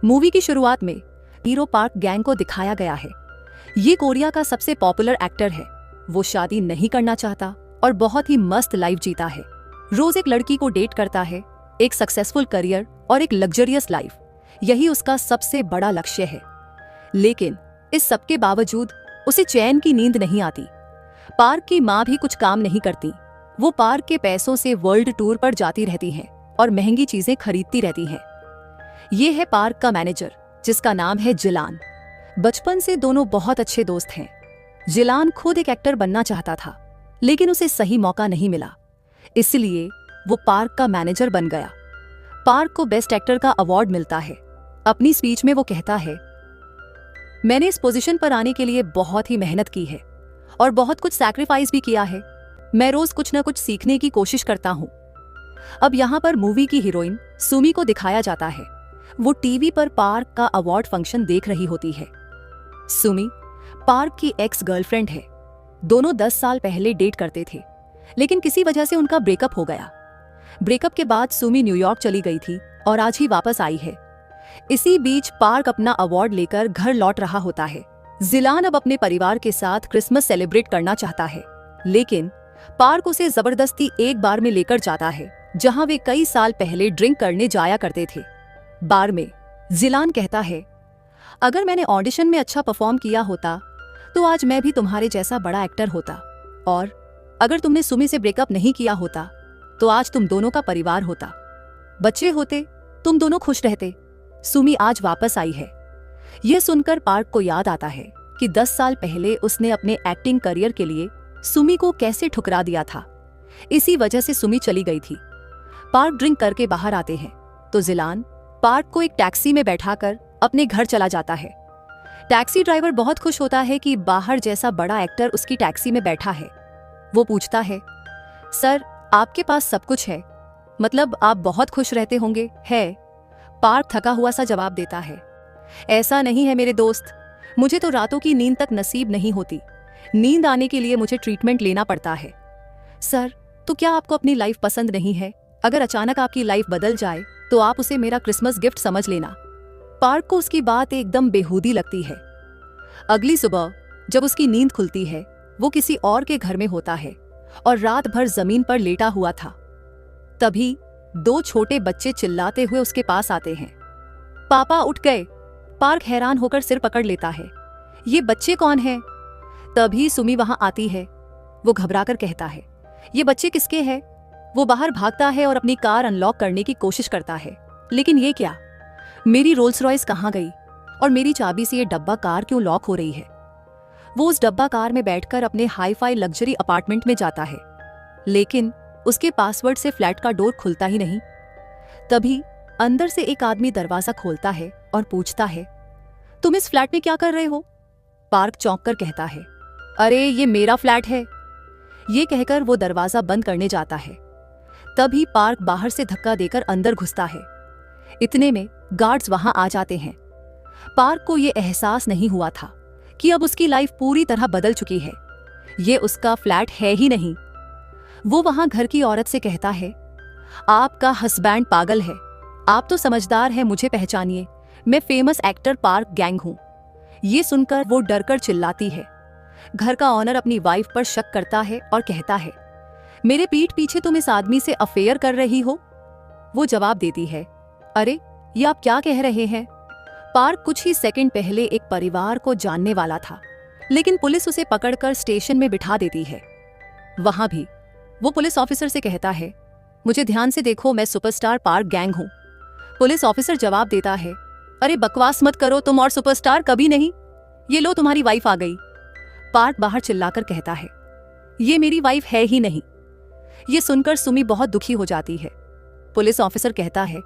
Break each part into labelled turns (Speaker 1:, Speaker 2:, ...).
Speaker 1: Movie की शुरुआत में हीरो पार्क गैंग को दिखाया गया है। ये कोरिया का सबसे पॉपुलर एक्टर है। वो शादी नहीं करना चाहता और बहुत ही मस्त लाइफ जीता है। रोज एक लड़की को डेट करता है, एक सक्सेसफुल करियर और एक लग्जरियस लाइफ, यही उसका सबसे बड़ा लक्ष्य है। लेकिन इस सबके बावजूद उसे चैन की नींद नहीं आती। पार्क की माँ भी कुछ काम नहीं करती। वो पार्क के पैसों से वर्ल्ड टूर पर जाती रहती हैं और महंगी चीजें खरीदती रहती हैं। ये है पार्क का मैनेजर, जिसका नाम है जिलान। बचपन से दोनों बहुत अच्छे दोस्त हैं। जिलान खुद एक एक्टर बनना चाहता था, लेकिन उसे सही मौका नहीं मिला, इसलिए वो पार्क का मैनेजर बन गया। पार्क को बेस्ट एक्टर का अवार्ड मिलता है। अपनी स्पीच में वो कहता है, मैंने इस पोजीशन पर आने के लिए बहुत ही मेहनत की है और बहुत कुछ सैक्रिफाइस भी किया है। मैं रोज कुछ न कुछ सीखने की कोशिश करता हूँ। अब यहाँ पर मूवी की हीरोइन सुमी को दिखाया जाता है। वो टीवी पर पार्क का अवार्ड फंक्शन देख रही होती है। सुमी पार्क की एक्स गर्लफ्रेंड है। दोनों 10 साल पहले डेट करते थे, लेकिन किसी वजह से उनका ब्रेकअप हो गया। ब्रेकअप के बाद सुमी न्यूयॉर्क चली गई थी और आज ही वापस आई है। इसी बीच पार्क अपना अवार्ड लेकर घर लौट रहा होता है। जिलान अब अपने परिवार के साथ क्रिसमस सेलिब्रेट करना चाहता है, लेकिन पार्क उसे जबरदस्ती एक बार में लेकर जाता है, जहां वे कई साल पहले ड्रिंक करने जाया करते थे। बार में जिलान कहता है, अगर मैंने ऑडिशन में अच्छा परफॉर्म किया होता तो आज मैं भी तुम्हारे जैसा बड़ा एक्टर होता, और अगर तुमने सुमी से ब्रेकअप नहीं किया होता तो आज तुम दोनों का परिवार होता, बच्चे होते, तुम दोनों खुश रहते। सुमी आज वापस आई है। यह सुनकर पार्क को याद आता है कि 10 साल पहले उसने अपने एक्टिंग करियर के लिए सुमी को कैसे ठुकरा दिया था। इसी वजह से सुमी चली गई थी। पार्क ड्रिंक करके बाहर आते हैं तो जिलान पार्क को एक टैक्सी में बैठाकर अपने घर चला जाता है। टैक्सी ड्राइवर बहुत खुश होता है कि बाहर जैसा बड़ा एक्टर उसकी टैक्सी में बैठा है। वो पूछता है, सर आपके पास सब कुछ है, मतलब आप बहुत खुश रहते होंगे, है? पार्क थका हुआ सा जवाब देता है, ऐसा नहीं है मेरे दोस्त, मुझे तो रातों की नींद तक नसीब नहीं होती। नींद आने के लिए मुझे ट्रीटमेंट लेना पड़ता है। सर तो क्या आपको अपनी लाइफ पसंद नहीं है? अगर अचानक आपकी लाइफ बदल जाए तो आप उसे मेरा क्रिसमस गिफ्ट समझ लेना। पार्क को उसकी बात एकदम बेहूदी लगती है। अगली सुबह जब उसकी नींद खुलती है, वो किसी और के घर में होता है और रात भर जमीन पर लेटा हुआ था। तभी 2 छोटे बच्चे चिल्लाते हुए उसके पास आते हैं। पापा उठ गए। पार्क हैरान होकर सिर पकड़ लेता है, ये बच्चे कौन हैं? तभी सुमी वहां आती है। वो घबराकर कहता है, ये बच्चे किसके हैं? वो बाहर भागता है और अपनी कार अनलॉक करने की कोशिश करता है, लेकिन ये क्या, मेरी रोल्स रॉयस कहाँ गई और मेरी चाबी से ये डब्बा कार क्यों लॉक हो रही है? वो उस डब्बा कार में बैठकर अपने हाई फाई लग्जरी अपार्टमेंट में जाता है, लेकिन उसके पासवर्ड से फ्लैट का डोर खुलता ही नहीं। तभी अंदर से एक आदमी दरवाजा खोलता है और पूछता है, तुम इस फ्लैट में क्या कर रहे हो? पार्क चौंक कर कहता है, अरे ये मेरा फ्लैट है। ये कहकर वो दरवाजा बंद करने जाता है। तभी पार्क बाहर से धक्का देकर अंदर घुसता है। इतने में गार्ड्स वहां आ जाते हैं। पार्क को ये एहसास नहीं हुआ था कि अब उसकी लाइफ पूरी तरह बदल चुकी है। ये उसका फ्लैट है ही नहीं। वो वहां घर की औरत से कहता है, आपका हस्बैंड पागल है, आप तो समझदार हैं, मुझे पहचानिए, मैं फेमस एक्टर पार्क गैंग हूं। ये सुनकर वो डरकर चिल्लाती है। घर का ऑनर अपनी वाइफ पर शक करता है और कहता है, मेरे पीठ पीछे तुम इस आदमी से अफेयर कर रही हो? वो जवाब देती है, अरे ये आप क्या कह रहे हैं? पार्क कुछ ही सेकंड पहले एक परिवार को जानने वाला था, लेकिन पुलिस उसे पकड़कर स्टेशन में बिठा देती है। वहां भी वो पुलिस ऑफिसर से कहता है, मुझे ध्यान से देखो, मैं सुपरस्टार पार्क गैंग हूं। पुलिस ऑफिसर जवाब देता है, अरे बकवास मत करो, तुम और सुपरस्टार कभी नहीं। ये लो तुम्हारी वाइफ आ गई। पार्क बाहर चिल्लाकर कहता है, ये मेरी वाइफ है ही नहीं। ये सुनकर सुमी बहुत दुखी हो जाती है। पुलिस ऑफिसर कहता है,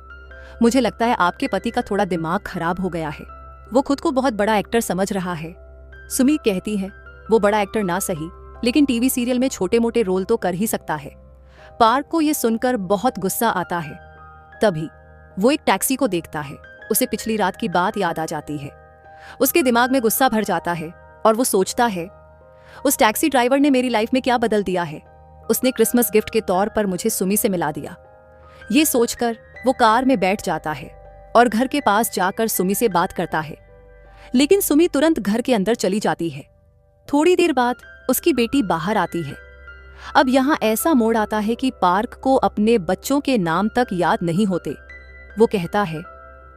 Speaker 1: मुझे लगता है आपके पति का थोड़ा दिमाग खराब हो गया है, वो खुद को बहुत बड़ा एक्टर समझ रहा है। सुमी कहती है, वो बड़ा एक्टर ना सही, लेकिन टीवी सीरियल में छोटे मोटे रोल तो कर ही सकता है। पार्क को यह सुनकर बहुत गुस्सा आता है। तभी वो एक टैक्सी को देखता है। उसे पिछली रात की बात याद आ जाती है। उसके दिमाग में गुस्सा भर जाता है और वो सोचता है, उस टैक्सी ड्राइवर ने मेरी लाइफ में क्या बदल दिया है। उसने क्रिसमस गिफ्ट के तौर पर मुझे सुमी से मिला दिया। ये सोचकर वो कार में बैठ जाता है और घर के पास जाकर सुमी से बात करता है, लेकिन सुमी तुरंत घर के अंदर चली जाती है। थोड़ी देर बाद उसकी बेटी बाहर आती है। अब यहाँ ऐसा मोड़ आता है कि पार्क को अपने बच्चों के नाम तक याद नहीं होते। वो कहता है,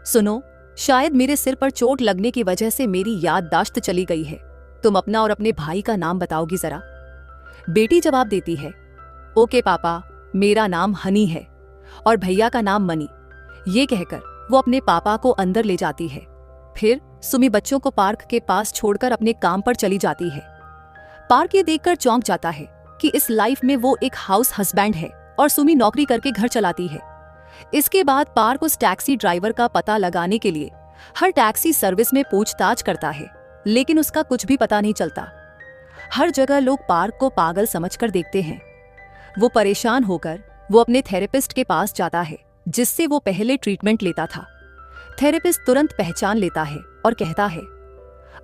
Speaker 1: सुनो, शायद मेरे सिर पर चोट लगने की वजह से मेरी याददाश्त चली गई है। तुम अपना और अपने भाई का नाम बताओगी जरा? बेटी जवाब देती है, ओके पापा, मेरा नाम हनी है और भैया का नाम मनी। ये कहकर वो अपने पापा को अंदर ले जाती है। फिर सुमी बच्चों को पार्क के पास छोड़कर अपने काम पर चली जाती है। पार्क ये देखकर चौंक जाता है कि इस लाइफ में वो एक हाउस हस्बैंड है और सुमी नौकरी करके घर चलाती है। इसके बाद पार्क उस टैक्सी ड्राइवर का पता लगाने के लिए हर टैक्सी सर्विस में पूछताछ करता है, लेकिन उसका कुछ भी पता नहीं चलता। हर जगह लोग पार्क को पागल समझकर देखते हैं। वो परेशान होकर वो अपने थेरेपिस्ट के पास जाता है, जिससे वो पहले ट्रीटमेंट लेता था। थेरेपिस्ट तुरंत पहचान लेता है और कहता है,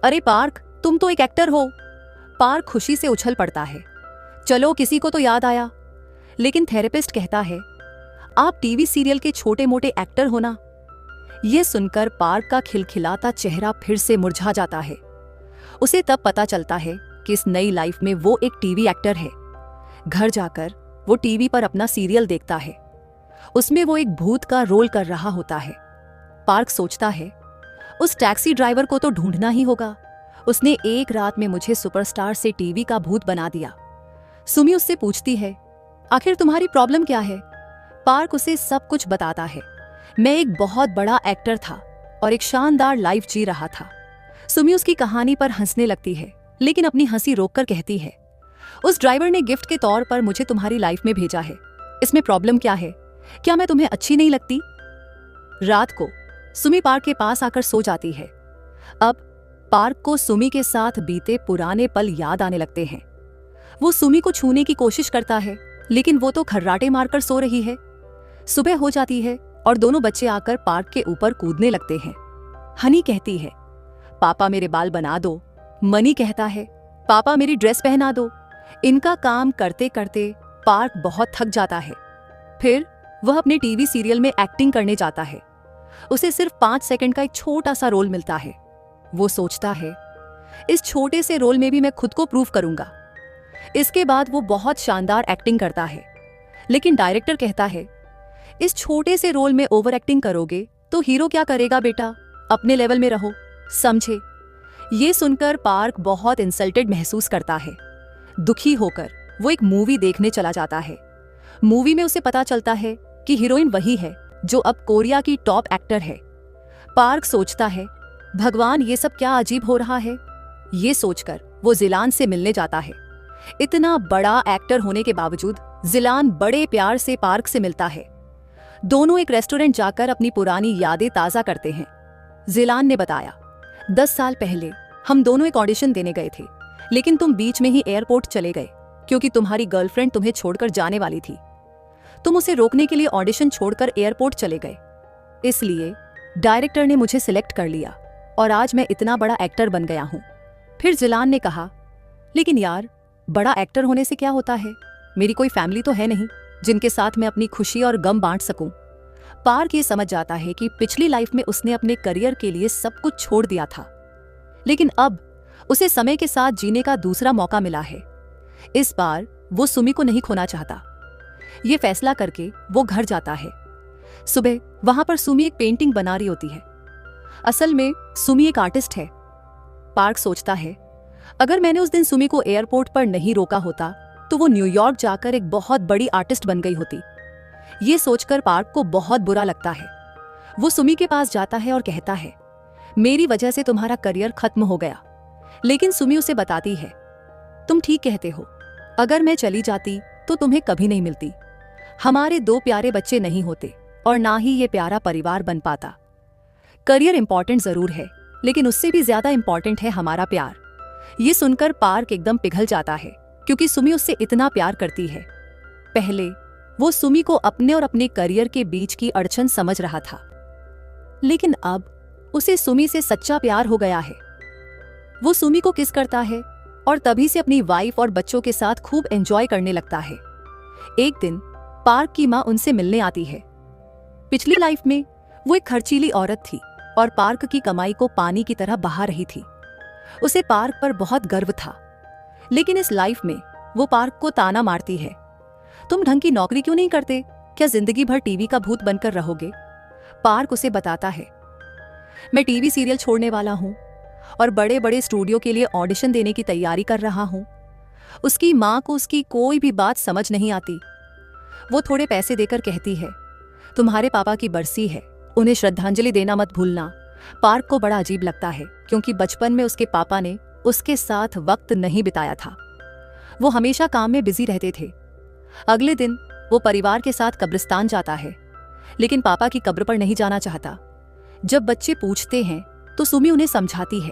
Speaker 1: अरे पार्क, तुम तो एक एक्टर हो। पार्क खुशी से उछल पड़ता है, चलो किसी को तो याद आया। लेकिन थेरेपिस्ट कहता है, आप टीवी सीरियल के छोटे मोटे एक्टर हो ना। यह सुनकर पार्क का खिलखिलाता चेहरा फिर से मुरझा जाता है। उसे तब पता चलता है कि इस नई लाइफ में वो एक टीवी एक्टर है। घर जाकर वो टीवी पर अपना सीरियल देखता है। उसमें वो एक भूत का रोल कर रहा होता है। पार्क सोचता है, उस टैक्सी ड्राइवर को तो ढूंढना ही होगा। उसने एक रात में मुझे सुपरस्टार से टीवी का भूत बना दिया। सुमी उससे पूछती है, आखिर तुम्हारी प्रॉब्लम क्या है? पार्क उसे सब कुछ बताता है। मैं एक बहुत बड़ा एक्टर था और एक शानदार लाइफ जी रहा था। सुमी उसकी कहानी पर हंसने लगती है, लेकिन अपनी हंसी रोककर कहती है, उस ड्राइवर ने गिफ्ट के तौर पर मुझे तुम्हारी लाइफ में भेजा है। इसमें प्रॉब्लम क्या है? क्या मैं तुम्हें अच्छी नहीं लगती? रात को सुमी पार्क के पास आकर सो जाती है। अब पार्क को सुमी के साथ बीते पुराने पल याद आने लगते हैं। वो सुमी को छूने की कोशिश करता है, लेकिन वो तो खर्राटे मारकर सो रही है। सुबह हो जाती है और दोनों बच्चे आकर पार्क के ऊपर कूदने लगते हैं। हनी कहती है, पापा मेरे बाल बना दो। मनी कहता है, पापा मेरी ड्रेस पहना दो। इनका काम करते करते पार्क बहुत थक जाता है। फिर वह अपने टीवी सीरियल में एक्टिंग करने जाता है। उसे सिर्फ 5 सेकंड का एक छोटा सा रोल मिलता है। वो सोचता है, इस छोटे से रोल में भी मैं खुद को प्रूव करूंगा। इसके बाद वो बहुत शानदार एक्टिंग करता है, लेकिन डायरेक्टर कहता है, इस छोटे से रोल में ओवर एक्टिंग करोगे तो हीरो क्या करेगा बेटा, अपने लेवल में रहो, समझे? ये सुनकर पार्क बहुत इंसल्टेड महसूस करता है। दुखी होकर वो एक मूवी देखने चला जाता है। मूवी में उसे पता चलता है कि हीरोइन वही है जो अब कोरिया की टॉप एक्टर है। पार्क सोचता है, भगवान, ये सब क्या अजीब हो रहा है। ये सोचकर वो जिलान से मिलने जाता है। इतना बड़ा एक्टर होने के बावजूद जिलान बड़े प्यार से पार्क से मिलता है। दोनों एक रेस्टोरेंट जाकर अपनी पुरानी यादें ताज़ा करते हैं। जिलान ने बताया, 10 साल पहले हम दोनों एक ऑडिशन देने गए थे, लेकिन तुम बीच में ही एयरपोर्ट चले गए क्योंकि तुम्हारी गर्लफ्रेंड तुम्हें छोड़कर जाने वाली थी। तुम उसे रोकने के लिए ऑडिशन छोड़कर एयरपोर्ट चले गए, इसलिए डायरेक्टर ने मुझे सिलेक्ट कर लिया और आज मैं इतना बड़ा एक्टर बन गया हूँ। फिर जिलान ने कहा, लेकिन यार, बड़ा एक्टर होने से क्या होता है? मेरी कोई फैमिली तो है नहीं जिनके साथ मैं अपनी खुशी और गम बांट सकूं। पार्क ये समझ जाता है कि पिछली लाइफ में उसने अपने करियर के लिए सब कुछ छोड़ दिया था, लेकिन अब उसे समय के साथ जीने का दूसरा मौका मिला है। इस बार वो सुमी को नहीं खोना चाहता। ये फैसला करके वो घर जाता है। सुबह वहां पर सुमी एक पेंटिंग बना रही होती है। असल में सुमी एक आर्टिस्ट है। पार्क सोचता है, अगर मैंने उस दिन सुमी को एयरपोर्ट पर नहीं रोका होता तो वो न्यूयॉर्क जाकर एक बहुत बड़ी आर्टिस्ट बन गई होती। ये सोचकर पार्क को बहुत बुरा लगता है। वो सुमी के पास जाता है और कहता है, मेरी वजह से तुम्हारा करियर खत्म हो गया। लेकिन सुमी उसे बताती है, तुम ठीक कहते हो, अगर मैं चली जाती तो तुम्हें कभी नहीं मिलती। हमारे 2 प्यारे बच्चे नहीं होते और ना ही ये प्यारा परिवार बन पाता। करियर इंपॉर्टेंट जरूर है, लेकिन उससे भी ज्यादा इंपॉर्टेंट है हमारा प्यार। ये सुनकर पार्क एकदम पिघल जाता है, क्योंकि सुमी उससे इतना प्यार करती है। पहले वो सुमी को अपने और अपने करियर के बीच की अड़चन समझ रहा था, लेकिन अब उसे सुमी से सच्चा प्यार हो गया है। वो सुमी को किस करता है और तभी से अपनी वाइफ और बच्चों के साथ खूब एंजॉय करने लगता है। एक दिन पार्क की माँ उनसे मिलने आती है। पिछली लाइफ में वो एक खर्चीली औरत थी और पार्क की कमाई को पानी की तरह बहा रही थी। उसे पार्क पर बहुत गर्व था, लेकिन इस लाइफ में वो पार्क को ताना मारती है, तुम ढंग की नौकरी क्यों नहीं करते? क्या जिंदगी भर टीवी का भूत बनकर रहोगे? पार्क उसे बताता है, मैं टीवी सीरियल छोड़ने वाला हूं और बड़े बड़े स्टूडियो के लिए ऑडिशन देने की तैयारी कर रहा हूं। उसकी मां को उसकी कोई भी बात समझ नहीं आती। वो थोड़े पैसे देकर कहती है, तुम्हारे पापा की बरसी है, उन्हें श्रद्धांजलि देना मत भूलना। पार्क को बड़ा अजीब लगता है, क्योंकि बचपन में उसके पापा ने उसके साथ वक्त नहीं बिताया था। वो हमेशा काम में बिजी रहते थे। अगले दिन वो परिवार के साथ कब्रिस्तान जाता है, लेकिन पापा की कब्र पर नहीं जाना चाहता। जब बच्चे पूछते हैं तो सुमी उन्हें समझाती है,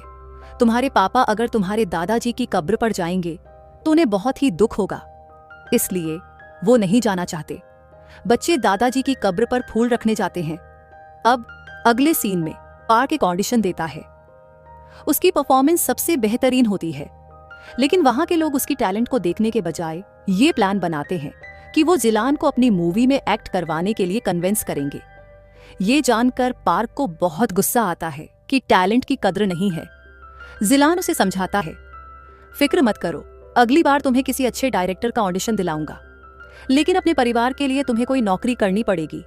Speaker 1: तुम्हारे पापा अगर तुम्हारे दादाजी की कब्र पर जाएंगे तो उन्हें बहुत ही दुख होगा, इसलिए वो नहीं जाना चाहते। बच्चे दादाजी की कब्र पर फूल रखने जाते हैं। अब अगले सीन में पार्क एक ऑडिशन देता है। उसकी परफॉर्मेंस सबसे बेहतरीन होती है, लेकिन वहां के लोग उसकी टैलेंट को देखने के बजाय ये प्लान बनाते हैं कि वो जिलान को अपनी मूवी में एक्ट करवाने के लिए कन्विंस करेंगे। ये जानकर पार्क को बहुत गुस्सा आता है कि टैलेंट की कद्र नहीं है। जिलान उसे समझाता है, फिक्र मत करो, अगली बार तुम्हें किसी अच्छे डायरेक्टर का ऑडिशन दिलाऊंगा, लेकिन अपने परिवार के लिए तुम्हें कोई नौकरी करनी पड़ेगी,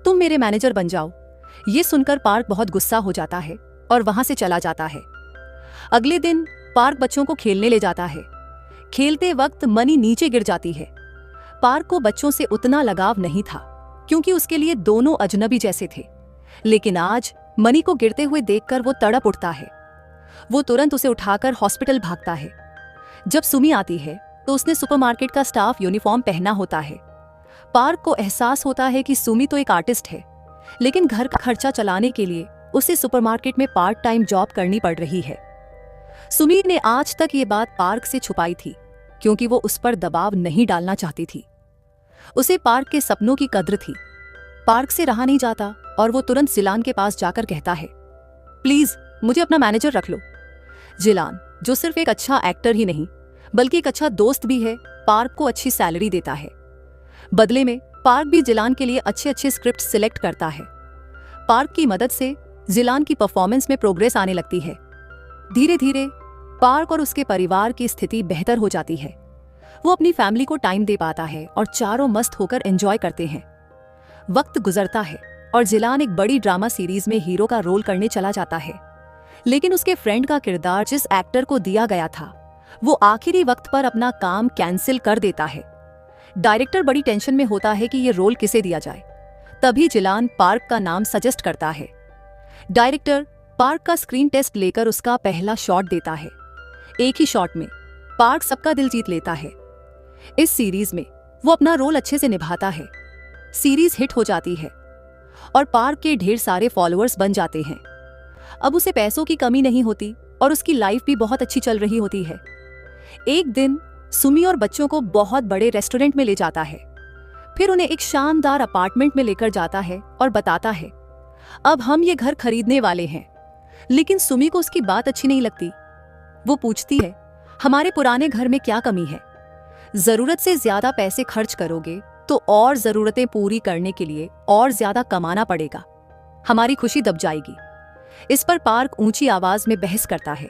Speaker 1: तुम मेरे मैनेजर बन जाओ। ये सुनकर पार्क बहुत गुस्सा हो जाता है और वहां से चला जाता है। अगले दिन पार्क बच्चों को खेलने ले जाता है। खेलते वक्त मनी नीचे गिर जाती है। पार्क को बच्चों से उतना लगाव नहीं था, क्योंकि उसके लिए दोनों अजनबी जैसे थे, लेकिन आज मनी को गिरते हुए देखकर वो तड़प उठता है। वो तुरंत उसे उठाकर हॉस्पिटल भागता है। जब सुमी आती है तो उसने सुपरमार्केट का स्टाफ यूनिफॉर्म पहना होता है। पार्क को एहसास होता है कि सुमी तो एक आर्टिस्ट है, लेकिन घर का खर्चा चलाने के लिए उसे सुपरमार्केट में पार्ट टाइम जॉब करनी पड़ रही है। सुमी ने आज तक ये बात पार्क से छुपाई थी, क्योंकि वो उस पर दबाव नहीं डालना चाहती थी। उसे पार्क के सपनों की कद्र थी। पार्क से रहा नहीं जाता और वो तुरंत जिलान के पास जाकर कहता है, प्लीज मुझे अपना मैनेजर रख लो। जिलान, जो सिर्फ एक अच्छा एक्टर ही नहीं बल्कि एक अच्छा दोस्त भी है, पार्क को अच्छी सैलरी देता है। बदले में पार्क भी जिलान के लिए अच्छे अच्छे स्क्रिप्ट सिलेक्ट करता है। पार्क की मदद से जिलान की परफॉर्मेंस में प्रोग्रेस आने लगती है। धीरे धीरे पार्क और उसके परिवार की स्थिति बेहतर हो जाती है। वो अपनी फैमिली को टाइम दे पाता है और चारों मस्त होकर एंजॉय करते हैं। वक्त गुजरता है और जिलान एक बड़ी ड्रामा सीरीज में हीरो का रोल करने चला जाता है, लेकिन उसके फ्रेंड का किरदार जिस एक्टर को दिया गया था वो आखिरी वक्त पर अपना काम कैंसिल कर देता है। डायरेक्टर बड़ी टेंशन में होता है कि ये रोल किसे दिया जाए। तभी जिलान पार्क का नाम सजेस्ट करता है। डायरेक्टर पार्क का स्क्रीन टेस्ट लेकर उसका पहला शॉट देता है। एक ही शॉट में पार्क सबका दिल जीत लेता है। इस सीरीज में वो अपना रोल अच्छे से निभाता है। सीरीज हिट हो जाती है और पार्क के ढेर सारे फॉलोअर्स बन जाते हैं। अब उसे पैसों की कमी नहीं होती और उसकी लाइफ भी बहुत अच्छी चल रही होती है। एक दिन सुमी और बच्चों को बहुत बड़े रेस्टोरेंट में ले जाता है। फिर उन्हें एक शानदार अपार्टमेंट में लेकर जाता है और बताता है, अब हम ये घर खरीदने वाले हैं। लेकिन सुमी को उसकी बात अच्छी नहीं लगती। वो पूछती है, हमारे पुराने घर में क्या कमी है? जरूरत से ज्यादा पैसे खर्च करोगे तो और जरूरतें पूरी करने के लिए और ज्यादा कमाना पड़ेगा, हमारी खुशी दब जाएगी। इस पर पार्क ऊंची आवाज में बहस करता है,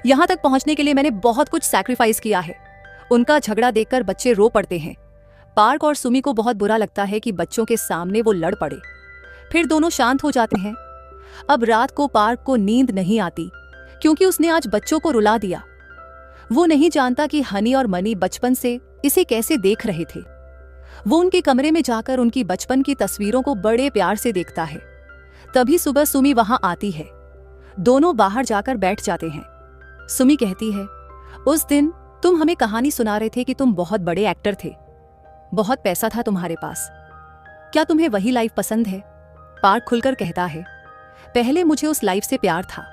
Speaker 1: यहां तक पहुंचने के लिए मैंने बहुत कुछ सैक्रिफाइस किया है। उनका झगड़ा देखकर बच्चे रो पड़ते हैं। पार्क और सुमी को बहुत बुरा लगता है कि बच्चों के सामने वो लड़ पड़े। फिर दोनों शांत हो जाते हैं। अब रात को पार्क को नींद नहीं आती, क्योंकि उसने आज बच्चों को रुला दिया। वो नहीं जानता कि हनी और मनी बचपन से इसे कैसे देख रहे थे। वो उनके कमरे में जाकर उनकी बचपन की तस्वीरों को बड़े प्यार से देखता है। तभी सुबह सुमी वहां आती है। दोनों बाहर जाकर बैठ जाते हैं। सुमी कहती है, उस दिन तुम हमें कहानी सुना रहे थे कि तुम बहुत बड़े एक्टर थे, बहुत पैसा था तुम्हारे पास, क्या तुम्हें वही लाइफ पसंद है? पार्क खुलकर कहता है, पहले मुझे उस लाइफ से प्यार था,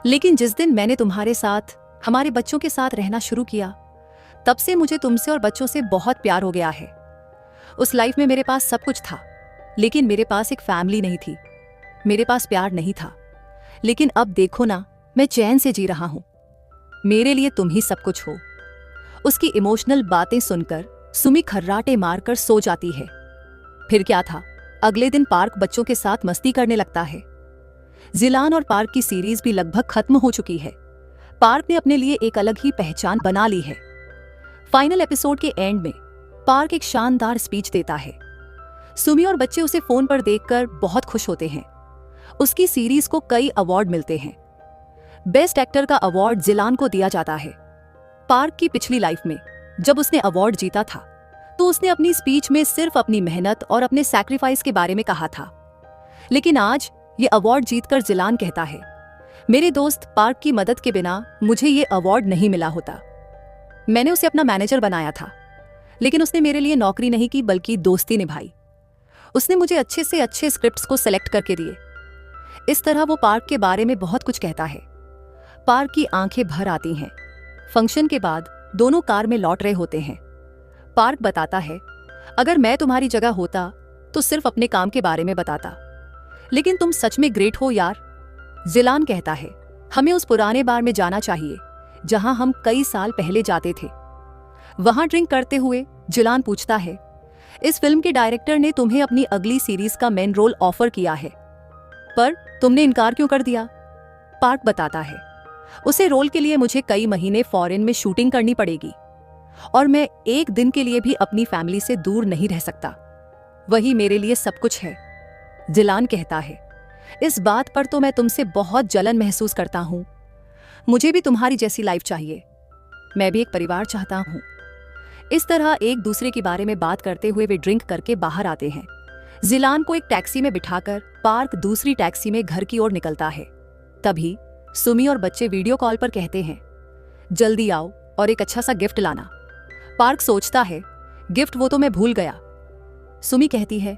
Speaker 1: लेकिन जिस दिन मैंने तुम्हारे साथ हमारे बच्चों के साथ रहना शुरू किया, तब से मुझे तुमसे और बच्चों से बहुत प्यार हो गया है। उस लाइफ में मेरे पास सब कुछ था, लेकिन मेरे पास एक फैमिली नहीं थी, मेरे पास प्यार नहीं था। लेकिन अब देखो ना, मैं चैन से जी रहा हूं, मेरे लिए तुम ही सब कुछ हो। उसकी इमोशनल बातें सुनकर सुमी खर्राटे मारकर सो जाती है। फिर क्या था, अगले दिन पार्क बच्चों के साथ मस्ती करने लगता है। जिलान और पार्क की सीरीज भी लगभग खत्म हो चुकी है। पार्क ने अपने लिए एक अलग ही पहचान बना ली है। फाइनल एपिसोड के एंड में पार्क एक शानदार स्पीच देता है। सुमी और बच्चे उसे फोन पर देखकर बहुत खुश होते हैं। उसकी सीरीज को कई अवार्ड मिलते हैं। बेस्ट एक्टर का अवार्ड जिलान को दिया जाता है। पार्क की पिछली लाइफ में जब उसने अवार्ड जीता था तो उसने अपनी स्पीच में सिर्फ अपनी मेहनत और अपने सैक्रिफाइस के बारे में कहा था। लेकिन आज ये अवार्ड जीतकर जिलान कहता है, मेरे दोस्त पार्क की मदद के बिना मुझे ये अवार्ड नहीं मिला होता। मैंने उसे अपना मैनेजर बनाया था, लेकिन उसने मेरे लिए नौकरी नहीं की बल्कि दोस्ती निभाई। उसने मुझे अच्छे से अच्छे स्क्रिप्ट्स को सेलेक्ट करके दिए। इस तरह वो पार्क के बारे में बहुत कुछ कहता है। पार्क की आंखें भर आती हैं। फंक्शन के बाद दोनों कार में लौट रहे होते हैं। पार्क बताता है, अगर मैं तुम्हारी जगह होता तो सिर्फ अपने काम के बारे में बताता, लेकिन तुम सच में ग्रेट हो यार। जिलान कहता है, हमें उस पुराने बार में जाना चाहिए जहां हम कई साल पहले जाते थे। वहां ड्रिंक करते हुए जिलान पूछता है, इस फिल्म के डायरेक्टर ने तुम्हें अपनी अगली सीरीज का मेन रोल ऑफर किया है, पर तुमने इनकार क्यों कर दिया? पार्क बताता है, उसे रोल के लिए मुझे कई महीने फॉरेन में शूटिंग करनी पड़ेगी और मैं एक दिन के लिए भी अपनी फैमिली से दूर नहीं रह सकता। वही मेरे लिए सब कुछ है। जिलान कहता है, इस बात पर तो मैं तुमसे बहुत जलन महसूस करता हूं। मुझे भी तुम्हारी जैसी लाइफ चाहिए। मैं भी एक परिवार चाहता हूं। इस तरह एक दूसरे के बारे में बात करते हुए वे ड्रिंक करके बाहर आते हैं। जिलान को एक टैक्सी में बिठाकर पार्क दूसरी टैक्सी में घर की ओर निकलता है। तभी सुमी और बच्चे वीडियो कॉल पर कहते हैं, जल्दी आओ और एक अच्छा सा गिफ्ट लाना। पार्क सोचता है, गिफ्ट वो तो मैं भूल गया। सुमी कहती है,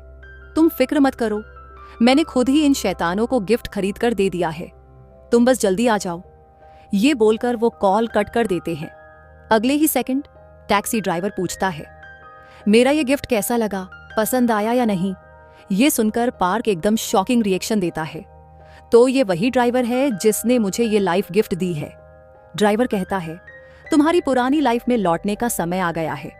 Speaker 1: तुम फिक्र मत करो, मैंने खुद ही इन शैतानों को गिफ्ट खरीद कर दे दिया है, तुम बस जल्दी आ जाओ। ये बोलकर वो कॉल कट कर देते हैं। अगले ही सेकंड टैक्सी ड्राइवर पूछता है, मेरा ये गिफ्ट कैसा लगा, पसंद आया या नहीं? ये सुनकर पार्क एकदम शॉकिंग रिएक्शन देता है, तो ये वही ड्राइवर है जिसने मुझे ये लाइफ गिफ्ट दी है। ड्राइवर कहता है, तुम्हारी पुरानी लाइफ में लौटने का समय आ गया है।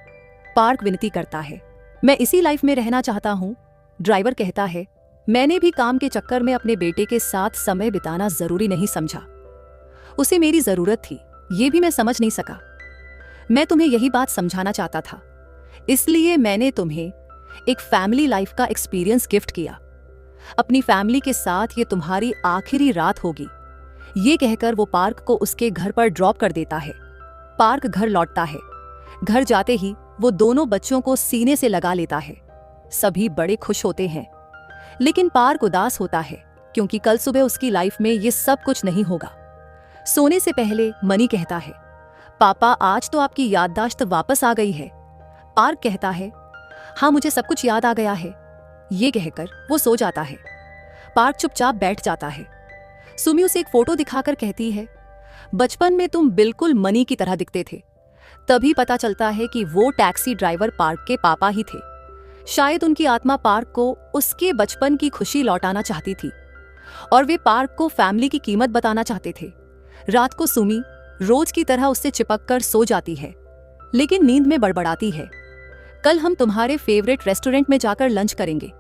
Speaker 1: पार्क विनती करता है, मैं इसी लाइफ में रहना चाहता हूँ। ड्राइवर कहता है, मैंने भी काम के चक्कर में अपने बेटे के साथ समय बिताना जरूरी नहीं समझा। उसे मेरी जरूरत थी, ये भी मैं समझ नहीं सका। मैं तुम्हें यही बात समझाना चाहता था, इसलिए मैंने तुम्हें एक फैमिली लाइफ का एक्सपीरियंस गिफ्ट किया। अपनी फैमिली के साथ ये तुम्हारी आखिरी रात होगी। ये कहकर वो पार्क को उसके घर पर ड्रॉप कर देता है। पार्क घर लौटता है। घर जाते ही वो दोनों बच्चों को सीने से लगा लेता है। सभी बड़े खुश होते हैं, लेकिन पार्क उदास होता है क्योंकि कल सुबह उसकी लाइफ में ये सब कुछ नहीं होगा। सोने से पहले मनी कहता है, पापा आज तो आपकी याददाश्त वापस आ गई है। पार्क कहता है, हाँ मुझे सब कुछ याद आ गया है। ये कहकर वो सो जाता है। पार्क चुपचाप बैठ जाता है। सुमी उसे एक फोटो दिखाकर कहती है, बचपन में तुम बिल्कुल मनी की तरह दिखते थे। तभी पता चलता है कि वो टैक्सी ड्राइवर पार्क के पापा ही थे। शायद उनकी आत्मा पार्क को उसके बचपन की खुशी लौटाना चाहती थी और वे पार्क को फैमिली की कीमत बताना चाहते थे। रात को सुमी रोज की तरह उससे चिपक कर सो जाती है, लेकिन नींद में बड़बड़ाती है, कल हम तुम्हारे फेवरेट रेस्टोरेंट में जाकर लंच करेंगे,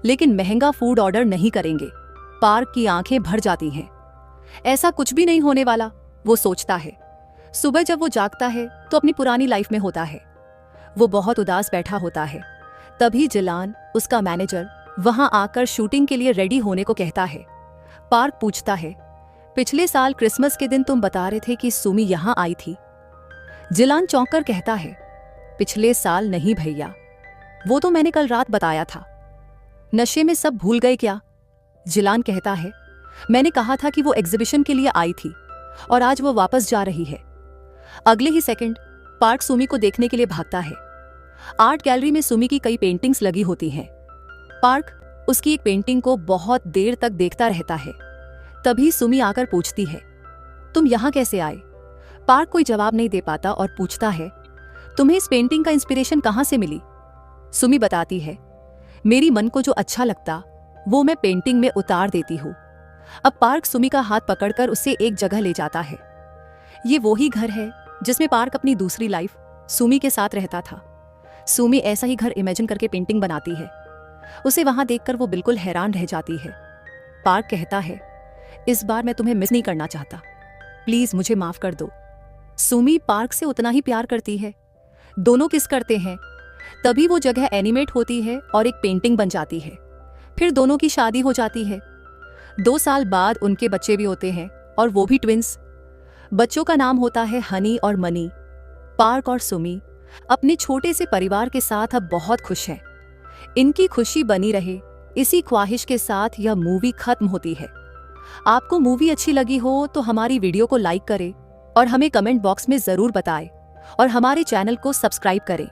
Speaker 1: लेकिन महंगा फूड ऑर्डर नहीं करेंगे। पार्क की आंखें भर जाती हैं। ऐसा कुछ भी नहीं होने वाला, वो सोचता है। सुबह जब वो जागता है तो अपनी पुरानी लाइफ में होता है। वो बहुत उदास बैठा होता है। तभी जिलान, उसका मैनेजर, वहां आकर शूटिंग के लिए रेडी होने को कहता है। पार्क पूछता है, पिछले साल क्रिसमस के दिन तुम बता रहे थे कि सुमी यहां आई थी। जिलान चौंक कर कहता है, पिछले साल नहीं भैया, वो तो मैंने कल रात बताया था। नशे में सब भूल गए क्या? जिलान कहता है, मैंने कहा था कि वो एग्जीबिशन के लिए आई थी और आज वो वापस जा रही है। अगले ही सेकंड पार्क सुमी को देखने के लिए भागता है। आर्ट गैलरी में सुमी की कई पेंटिंग्स लगी होती हैं। पार्क उसकी एक पेंटिंग को बहुत देर तक देखता रहता है। तभी सुमी आकर पूछती है, तुम यहां कैसे आए? पार्क कोई जवाब नहीं दे पाता और पूछता है, तुम्हें इस पेंटिंग का इंस्पिरेशन कहां से मिली? सुमी बताती है, मेरी मन को जो अच्छा लगता वो मैं पेंटिंग में उतार देती हूँ। अब पार्क सुमी का हाथ पकड़कर उसे एक जगह ले जाता है। ये वही घर है जिसमें पार्क अपनी दूसरी लाइफ सुमी के साथ रहता था। सुमी ऐसा ही घर इमेजिन करके पेंटिंग बनाती है। उसे वहां देखकर वो बिल्कुल हैरान रह जाती है। पार्क कहता है, इस बार मैं तुम्हें मिस नहीं करना चाहता, प्लीज मुझे माफ कर दो। सुमी पार्क से उतना ही प्यार करती है। दोनों किस करते हैं। तभी वो जगह एनिमेट होती है और एक पेंटिंग बन जाती है। फिर दोनों की शादी हो जाती है। 2 साल बाद उनके बच्चे भी होते हैं, और वो भी ट्विंस। बच्चों का नाम होता है हनी और मनी। पार्क और सुमी अपने छोटे से परिवार के साथ अब बहुत खुश हैं। इनकी खुशी बनी रहे, इसी ख्वाहिश के साथ यह मूवी खत्म होती है। आपको मूवी अच्छी लगी हो तो हमारी वीडियो को लाइक करें और हमें कमेंट बॉक्स में जरूर बताएं, और हमारे चैनल को सब्सक्राइब करें।